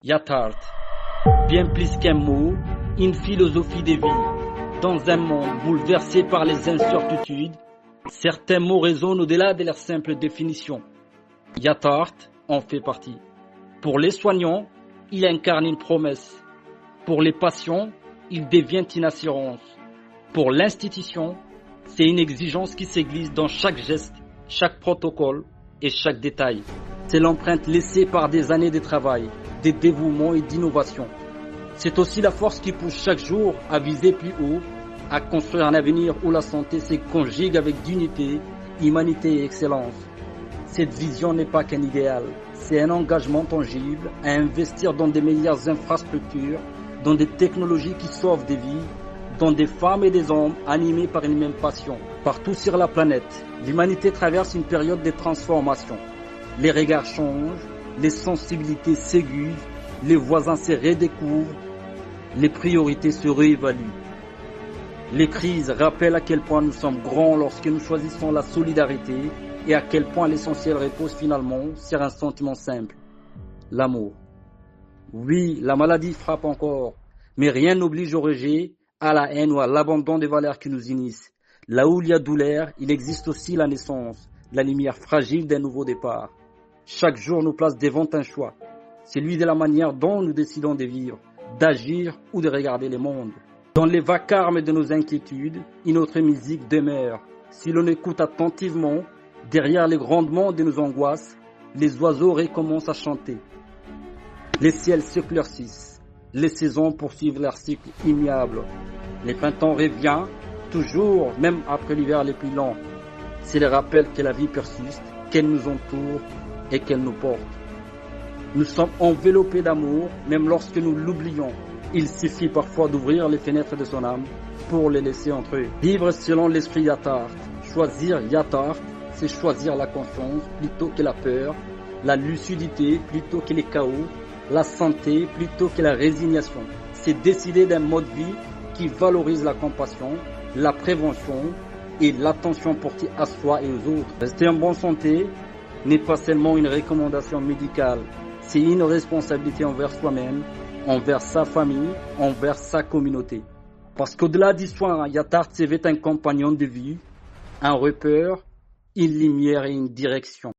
Yathart, bien plus qu'un mot, une philosophie de vie. Dans un monde bouleversé par les incertitudes, certains mots résonnent au-delà de leur simple définition. Yathart en fait partie. Pour les soignants, il incarne une promesse. Pour les patients, il devient une assurance. Pour l'institution, c'est une exigence qui s'église dans chaque geste, chaque protocole et chaque détail. C'est l'empreinte laissée par des années de travail, de dévouement et d'innovation. C'est aussi la force qui pousse chaque jour à viser plus haut, à construire un avenir où la santé se conjugue avec dignité, humanité et excellence. Cette vision n'est pas qu'un idéal, c'est un engagement tangible à investir dans des meilleures infrastructures, dans des technologies qui sauvent des vies, dans des femmes et des hommes animés par une même passion. Partout sur la planète, l'humanité traverse une période de transformation. Les regards changent, les sensibilités s'aiguisent, les voisins se redécouvrent, les priorités se réévaluent. Les crises rappellent à quel point nous sommes grands lorsque nous choisissons la solidarité et à quel point l'essentiel repose finalement sur un sentiment simple, l'amour. Oui, la maladie frappe encore, mais rien n'oblige au rejet, à la haine ou à l'abandon des valeurs qui nous unissent. Là où il y a douleur, il existe aussi la naissance, la lumière fragile d'un nouveau départ. Chaque jour nous place devant un choix, celui de la manière dont nous décidons de vivre, d'agir ou de regarder le monde. Dans les vacarmes de nos inquiétudes, une autre musique demeure. Si l'on écoute attentivement, derrière les grondements de nos angoisses, les oiseaux recommencent à chanter. Les ciels s'éclaircissent, les saisons poursuivent leur cycle immuable. Le printemps revient, toujours, même après l'hiver le plus long. C'est le rappel que la vie persiste, qu'elle nous entoure et qu'elle nous porte. Nous sommes enveloppés d'amour, même lorsque nous l'oublions. Il suffit parfois d'ouvrir les fenêtres de son âme pour les laisser entrer. Vivre selon l'esprit Yathart. Choisir Yathart, c'est choisir la confiance plutôt que la peur, la lucidité plutôt que les chaos, la santé plutôt que la résignation. C'est décider d'un mode de vie qui valorise la compassion, la prévention et l'attention portée à soi et aux autres. Rester en bonne santé n'est pas seulement une recommandation médicale, c'est une responsabilité envers soi-même, envers sa famille, envers sa communauté. Parce qu'au-delà du soin, Yathart se veut un compagnon de vie, un repère, une lumière et une direction.